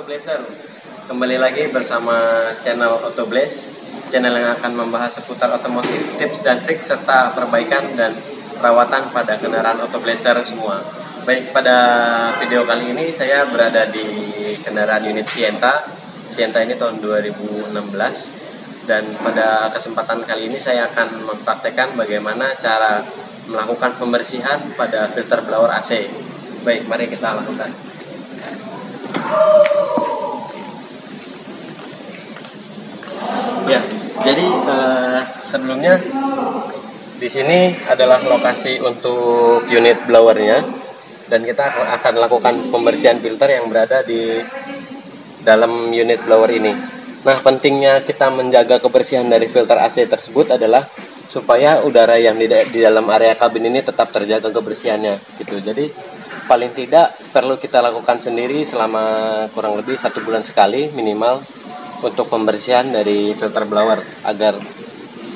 Autoblazer. Kembali lagi bersama channel Autoblaze, channel yang akan membahas seputar otomotif, tips dan trik serta perbaikan dan perawatan pada kendaraan Autoblazer semua. Baik, pada video kali ini saya berada di kendaraan unit Sienta. Sienta ini tahun 2016, dan pada kesempatan kali ini saya akan mempraktekkan bagaimana cara melakukan pembersihan pada filter blower AC. Baik, mari kita lakukan. Ya, jadi sebelumnya di sini adalah lokasi untuk unit blowernya, dan kita akan lakukan pembersihan filter yang berada di dalam unit blower ini. Nah, pentingnya kita menjaga kebersihan dari filter AC tersebut adalah supaya udara yang di dalam area kabin ini tetap terjaga kebersihannya, gitu. Jadi paling tidak perlu kita lakukan sendiri selama kurang lebih 1 bulan sekali minimal untuk pembersihan dari filter blower agar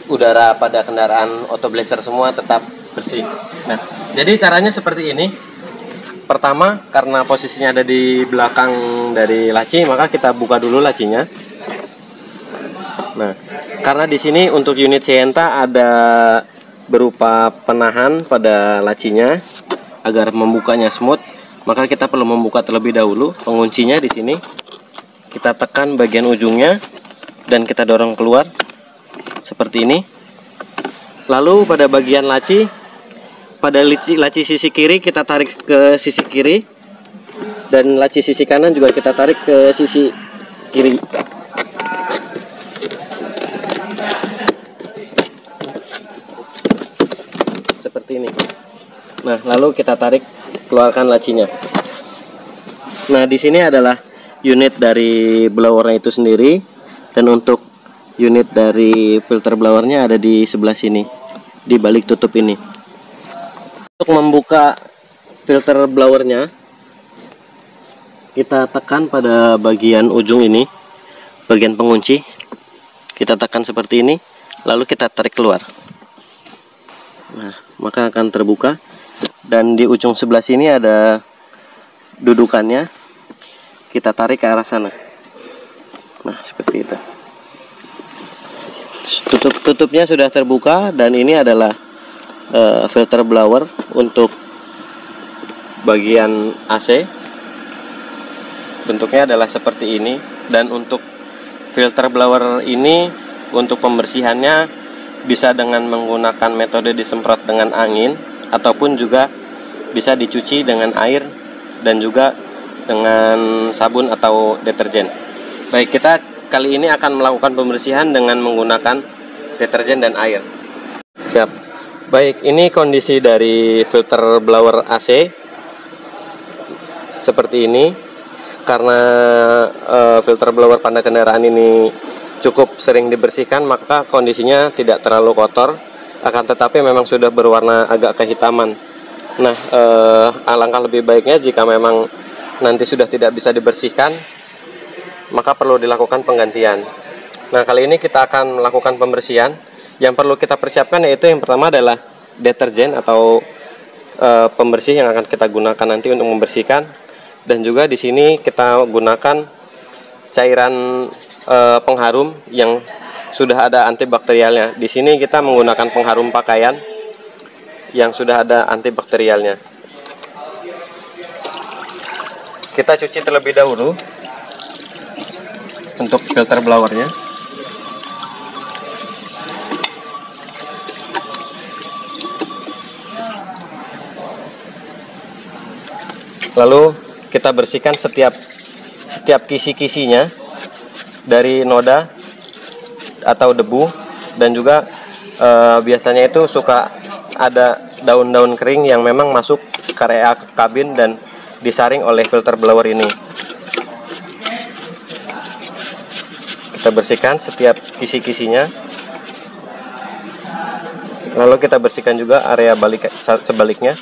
udara pada kendaraan Autoblazer semua tetap bersih. Nah, jadi caranya seperti ini. Pertama, karena posisinya ada di belakang dari laci, maka kita buka dulu lacinya. Nah, karena di sini untuk unit Sienta ada berupa penahan pada lacinya agar membukanya smooth, maka kita perlu membuka terlebih dahulu. Penguncinya di sini. Kita tekan bagian ujungnya dan kita dorong keluar seperti ini. Lalu pada bagian laci, pada laci sisi kiri kita tarik ke sisi kiri, dan laci sisi kanan juga kita tarik ke sisi kiri. Seperti ini. Nah, lalu kita tarik, keluarkan lacinya. Nah, di sini adalah unit dari blowernya itu sendiri, dan untuk unit dari filter blowernya ada di sebelah sini, di balik tutup ini. Untuk membuka filter blowernya, kita tekan pada bagian ujung ini, bagian pengunci. Kita tekan seperti ini, lalu kita tarik keluar. Nah, maka akan terbuka, dan di ujung sebelah sini ada dudukannya. Kita tarik ke arah sana. Nah, seperti itu. Tutupnya sudah terbuka, dan ini adalah filter blower untuk bagian AC. Bentuknya adalah seperti ini, dan untuk filter blower ini untuk pembersihannya bisa dengan menggunakan metode disemprot dengan angin, ataupun juga bisa dicuci dengan air dan juga dengan sabun atau deterjen. Baik, kita kali ini akan melakukan pembersihan dengan menggunakan deterjen dan air. Siap. Baik, ini kondisi dari filter blower AC seperti ini. Karena filter blower pada kendaraan ini cukup sering dibersihkan, maka kondisinya tidak terlalu kotor, akan tetapi memang sudah berwarna agak kehitaman. Nah, alangkah lebih baiknya jika memang nanti sudah tidak bisa dibersihkan, maka perlu dilakukan penggantian. Nah, kali ini kita akan melakukan pembersihan. Yang perlu kita persiapkan yaitu yang pertama adalah deterjen atau pembersih yang akan kita gunakan nanti untuk membersihkan, dan juga di sini kita gunakan cairan pengharum yang sudah ada antibakterialnya. Di sini kita menggunakan pengharum pakaian yang sudah ada antibakterialnya. Kita cuci terlebih dahulu untuk filter blowernya. Lalu kita bersihkan setiap kisi-kisinya dari noda atau debu, dan juga biasanya itu suka ada daun-daun kering yang memang masuk ke area kabin dan disaring oleh filter blower ini. Kita bersihkan setiap kisi-kisinya. Lalu kita bersihkan juga area sebaliknya.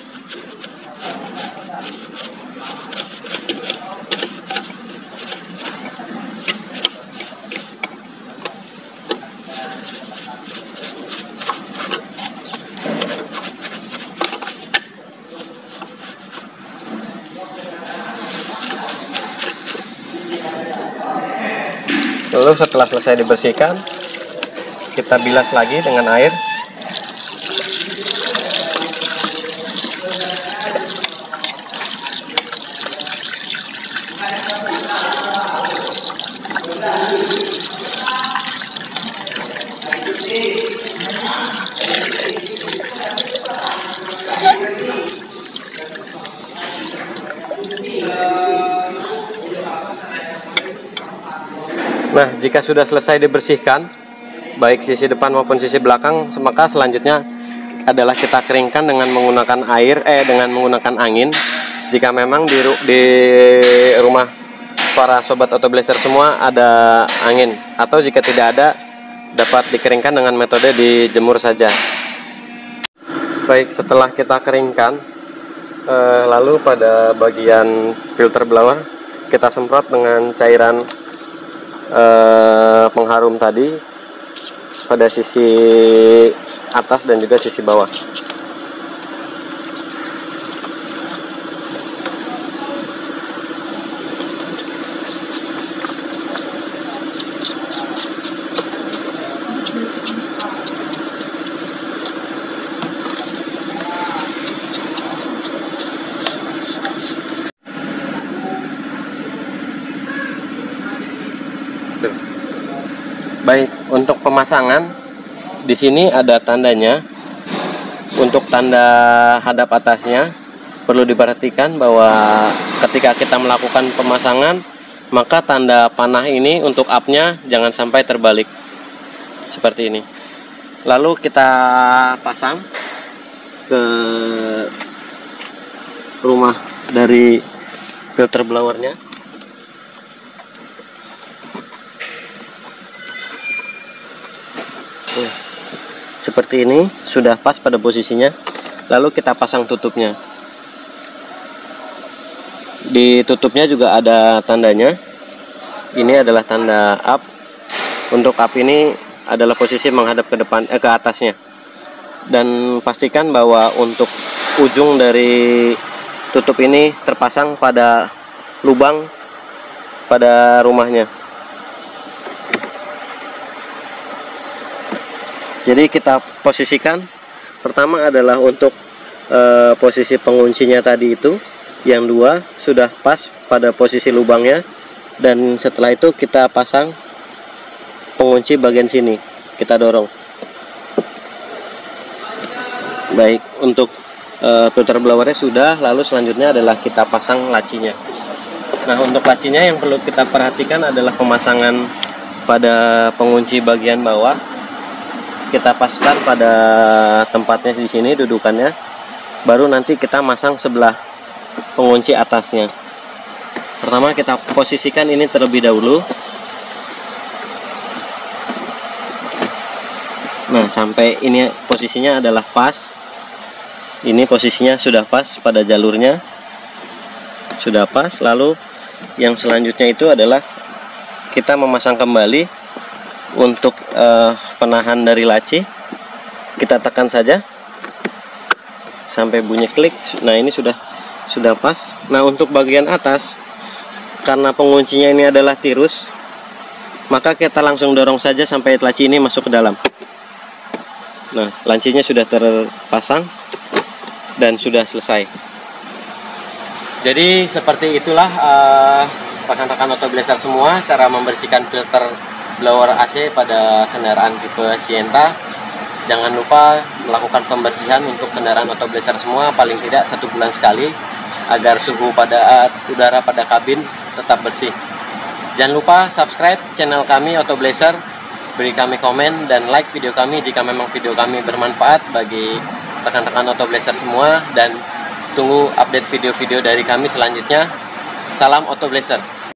Lalu setelah selesai dibersihkan, kita bilas lagi dengan air. Nah, jika sudah selesai dibersihkan, baik sisi depan maupun sisi belakang, maka selanjutnya adalah kita keringkan dengan menggunakan dengan menggunakan angin. Jika memang di rumah para sobat Autoblazer semua ada angin, atau jika tidak ada, dapat dikeringkan dengan metode dijemur saja. Baik, setelah kita keringkan, lalu pada bagian filter blower kita semprot dengan cairan pengharum tadi pada sisi atas dan juga sisi bawah. Baik, untuk pemasangan di sini ada tandanya. Untuk tanda hadap atasnya perlu diperhatikan bahwa ketika kita melakukan pemasangan, maka tanda panah ini untuk up-nya jangan sampai terbalik seperti ini. Lalu kita pasang ke rumah dari filter blowernya. Seperti ini, sudah pas pada posisinya. Lalu kita pasang tutupnya. Di tutupnya juga ada tandanya. Ini adalah tanda up. Untuk up ini adalah posisi menghadap ke depan, ke atasnya. Dan pastikan bahwa untuk ujung dari tutup ini terpasang pada lubang pada rumahnya. Jadi kita posisikan, pertama adalah untuk posisi penguncinya tadi itu, yang dua sudah pas pada posisi lubangnya, dan setelah itu kita pasang pengunci bagian sini, kita dorong. Baik, untuk filter blowernya sudah, lalu selanjutnya adalah kita pasang lacinya. Nah, untuk lacinya yang perlu kita perhatikan adalah pemasangan pada pengunci bagian bawah. Kita paskan pada tempatnya di sini dudukannya, baru nanti kita masang sebelah pengunci atasnya. Pertama kita posisikan ini terlebih dahulu. Nah, sampai ini posisinya adalah pas. Ini posisinya sudah pas pada jalurnya, sudah pas. Lalu yang selanjutnya itu adalah kita memasang kembali. Untuk penahan dari laci, kita tekan saja sampai bunyi klik. Nah, ini sudah pas. Nah, untuk bagian atas, karena penguncinya ini adalah tirus, maka kita langsung dorong saja sampai laci ini masuk ke dalam. Nah, lancinya sudah terpasang dan sudah selesai. Jadi seperti itulah rekan-rekan Autoblazer semua cara membersihkan filter blower AC pada kendaraan tipe Sienta. Jangan lupa melakukan pembersihan untuk kendaraan Autoblazer semua paling tidak 1 bulan sekali, agar suhu pada udara pada kabin tetap bersih. Jangan lupa subscribe channel kami Autoblazer, beri kami komen dan like video kami jika memang video kami bermanfaat bagi rekan-rekan Autoblazer semua, dan tunggu update video-video dari kami selanjutnya. Salam Autoblazer.